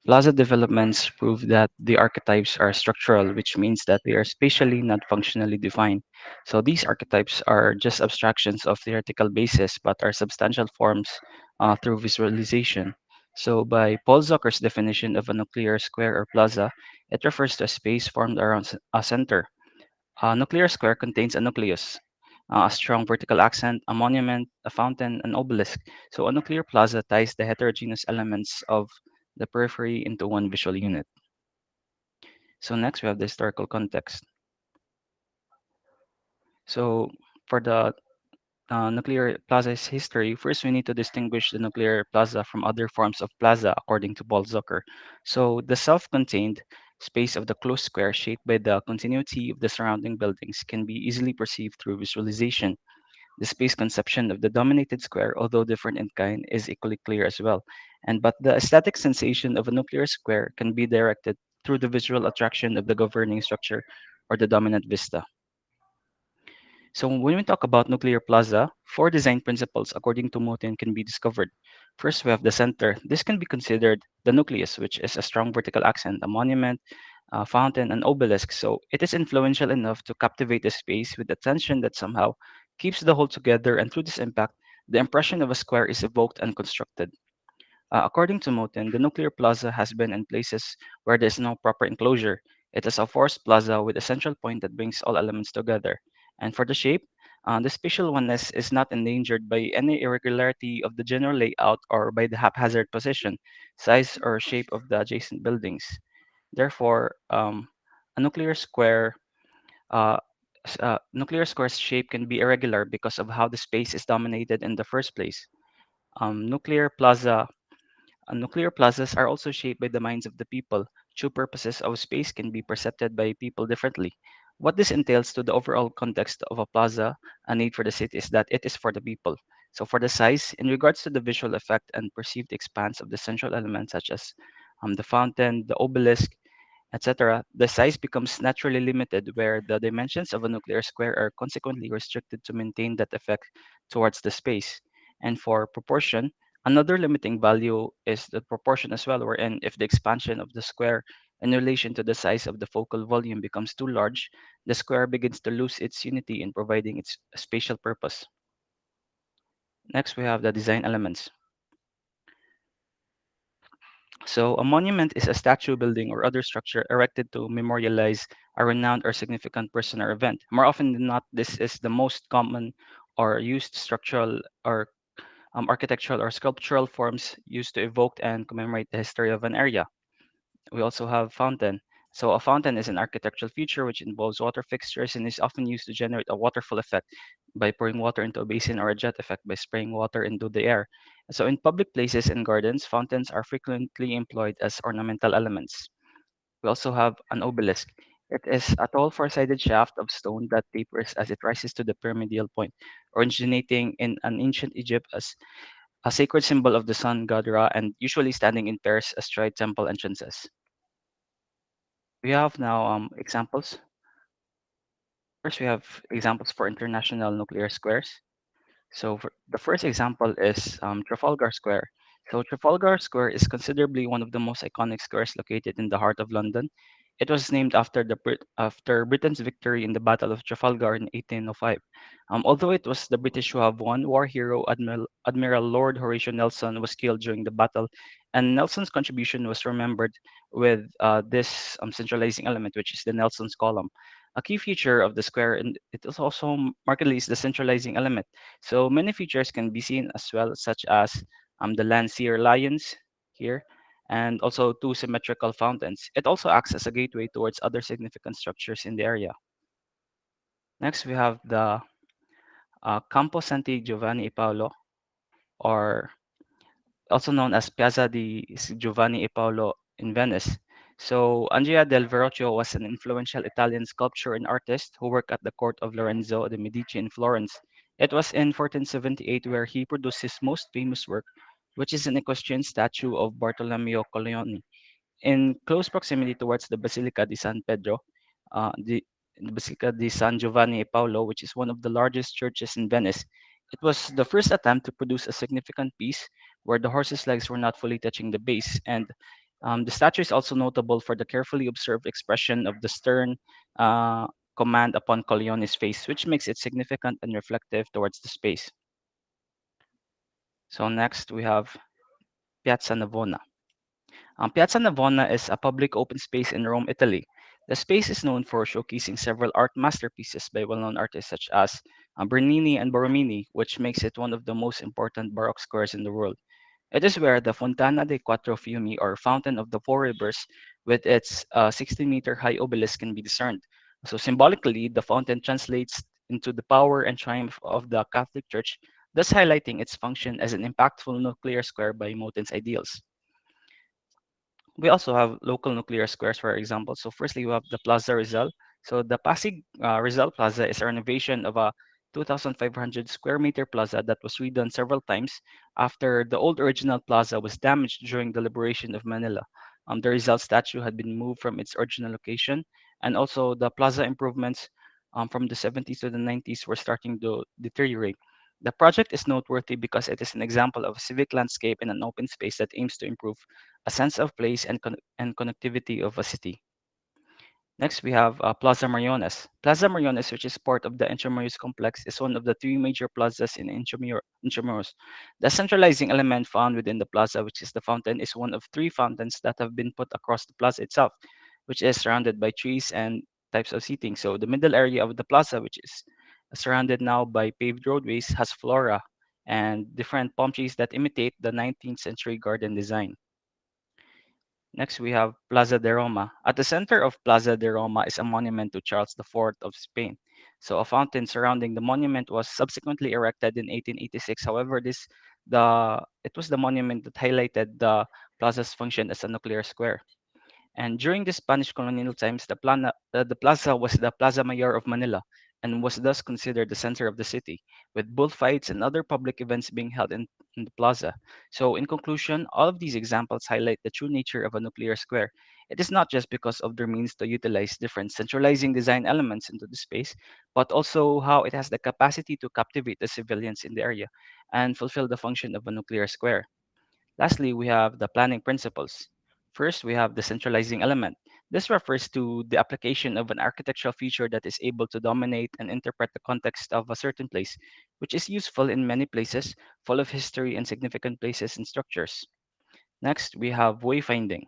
Plaza developments prove that the archetypes are structural, which means that they are spatially, not functionally defined. So these archetypes are just abstractions of theoretical basis, but are substantial forms through visualization. So by Paul Zucker's definition of a nuclear square or plaza, it refers to a space formed around a center. A nuclear square contains a nucleus, a strong vertical accent, a monument, a fountain, an obelisk. So a nuclear plaza ties the heterogeneous elements of the periphery into one visual unit. So next we have the historical context. So for the nuclear plaza's history, first we need to distinguish the nuclear plaza from other forms of plaza according to Paul Zucker. So the self-contained space of the closed square shaped by the continuity of the surrounding buildings can be easily perceived through visualization. The space conception of the dominated square, although different in kind, is equally clear as well. And but the aesthetic sensation of a nuclear square can be directed through the visual attraction of the governing structure or the dominant vista. So when we talk about nuclear plaza, four design principles according to Motin can be discovered. First, we have the center. This can be considered the nucleus, which is a strong vertical accent, a monument, a fountain, an obelisk. So it is influential enough to captivate the space with attention that somehow keeps the whole together, and through this impact, the impression of a square is evoked and constructed. According to Moten, the nuclear plaza has been in places where there is no proper enclosure. It is a forced plaza with a central point that brings all elements together. And for the shape, the spatial oneness is not endangered by any irregularity of the general layout or by the haphazard position, size, or shape of the adjacent buildings. Therefore, a nuclear square's shape can be irregular because of how the space is dominated in the first place. Nuclear plaza Nuclear plazas are also shaped by the minds of the people. True purposes of space can be perceived by people differently. What this entails to the overall context of a plaza, a need for the city, is that it is for the people. So, for the size, in regards to the visual effect and perceived expanse of the central elements, such as the fountain, the obelisk, etc., the size becomes naturally limited, where the dimensions of a nuclear square are consequently restricted to maintain that effect towards the space. And for proportion, another limiting value is the proportion as well, wherein if the expansion of the square in relation to the size of the focal volume becomes too large, the square begins to lose its unity in providing its spatial purpose. Next, we have the design elements. So, a monument is a statue, building, or other structure erected to memorialize a renowned or significant person or event. More often than not, this is the most common or used structural or architectural or sculptural forms used to evoke and commemorate the history of an area. We also have fountain. So a fountain is an architectural feature which involves water fixtures and is often used to generate a waterfall effect by pouring water into a basin, or a jet effect by spraying water into the air. So in public places and gardens, fountains are frequently employed as ornamental elements. We also have an obelisk. It is a tall four-sided shaft of stone that tapers as it rises to the pyramidal point, originating in an ancient Egypt as a sacred symbol of the sun god Ra, and usually standing in pairs astride temple entrances. We have now examples. First, we have examples for international nuclear squares. So the first example is Trafalgar Square. So Trafalgar Square is considerably one of the most iconic squares located in the heart of London. It was named after after Britain's victory in the Battle of Trafalgar in 1805. Although it was the British who have won, war hero Admiral Lord Horatio Nelson was killed during the battle, and Nelson's contribution was remembered with this centralizing element, which is the Nelson's column. A key feature of the square, and it is also markedly is the centralizing element. So many features can be seen as well, such as the Landseer lions here, and also two symmetrical fountains. It also acts as a gateway towards other significant structures in the area. Next, we have the Campo Santi Giovanni e Paolo, or also known as Piazza di Giovanni e Paolo in Venice. So Andrea del Verrocchio was an influential Italian sculptor and artist who worked at the court of Lorenzo de' Medici in Florence. It was in 1478 where he produced his most famous work, which is an equestrian statue of Bartolomeo Colleoni. In close proximity towards the Basilica di San Pedro, the Basilica di San Giovanni e Paolo, which is one of the largest churches in Venice. It was the first attempt to produce a significant piece where the horse's legs were not fully touching the base, and The statue is also notable for the carefully observed expression of the stern uh, command upon Colleone's face, which makes it significant and reflective towards the space. So next we have Piazza Navona. Piazza Navona is a public open space in Rome, Italy. The space is known for showcasing several art masterpieces by well-known artists such as Bernini and Borromini, which makes it one of the most important Baroque squares in the world. It is where the Fontana dei Quattro Fiumi, or Fountain of the Four Rivers, with its 60-meter high obelisk, can be discerned. So symbolically, the fountain translates into the power and triumph of the Catholic Church, thus highlighting its function as an impactful nuclear square by Moten's ideals. We also have local nuclear squares, for example. So firstly, we have the Plaza Rizal. So the Pasig Rizal Plaza is a renovation of a 2,500 square meter plaza that was redone several times after the old original plaza was damaged during the liberation of Manila. The Rizal statue had been moved from its original location, and also the plaza improvements from the 70s to the 90s were starting to deteriorate. The project is noteworthy because it is an example of a civic landscape in an open space that aims to improve a sense of place and connectivity of a city. Next, we have Plaza Mariones. Plaza Mariones, which is part of the Intramuros complex, is one of the three major plazas in Intramuros. The centralizing element found within the plaza, which is the fountain, is one of three fountains that have been put across the plaza itself, which is surrounded by trees and types of seating. So the middle area of the plaza, which is surrounded now by paved roadways, has flora and different palm trees that imitate the 19th century garden design. Next, we have Plaza de Roma. At the center of Plaza de Roma is a monument to Charles IV of Spain. So a fountain surrounding the monument was subsequently erected in 1886. However, it was the monument that highlighted the plaza's function as a nuclear square. And during the Spanish colonial times, the plaza was the Plaza Mayor of Manila and was thus considered the center of the city, with bullfights and other public events being held in the plaza. So, in conclusion, all of these examples highlight the true nature of a nuclear square. It is not just because of their means to utilize different centralizing design elements into the space, but also how it has the capacity to captivate the civilians in the area and fulfill the function of a nuclear square. Lastly, we have the planning principles. First, we have the centralizing element. This refers to the application of an architectural feature that is able to dominate and interpret the context of a certain place, which is useful in many places, full of history and significant places and structures. Next, we have wayfinding.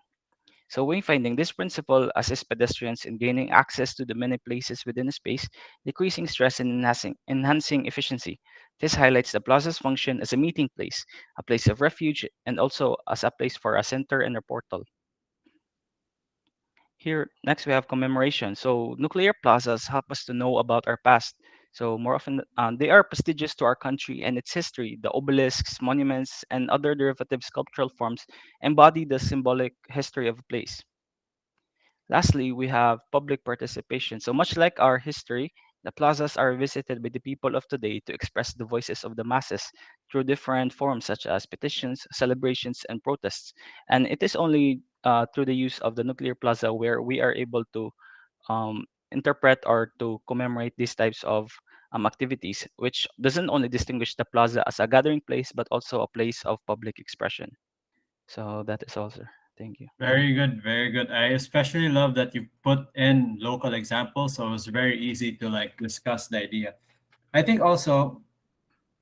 So wayfinding, this principle assists pedestrians in gaining access to the many places within a space, decreasing stress and enhancing efficiency. This highlights the plaza's function as a meeting place, a place of refuge, and also as a place for a center and a portal. Here, next we have commemoration. So nuclear plazas help us to know about our past. So more often, they are prestigious to our country and its history. The obelisks, monuments, and other derivative sculptural forms embody the symbolic history of a place. Lastly, we have public participation. So much like our history, the plazas are visited by the people of today to express the voices of the masses through different forms such as petitions, celebrations, and protests. And it is only through the use of the nuclear plaza where we are able to interpret or to commemorate these types of activities, which doesn't only distinguish the plaza as a gathering place, but also a place of public expression. So that is all, sir. Thank you. Very good, very good. I especially love that you put in local examples, so it's very easy to like discuss the idea. I think also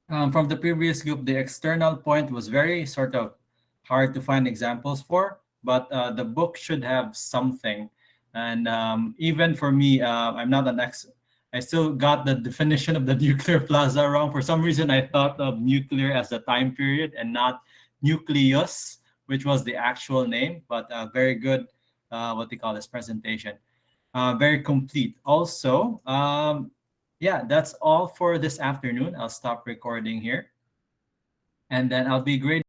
from the previous group, the external point was very sort of hard to find examples for, but the book should have something. And even for me, I'm not an ex. I still got the definition of the nuclear plaza wrong. For some reason, I thought of nuclear as the time period and not nucleus, which was the actual name. But very good, what they call this presentation. Very complete. Also, yeah, that's all for this afternoon. I'll stop recording here and then I'll be grading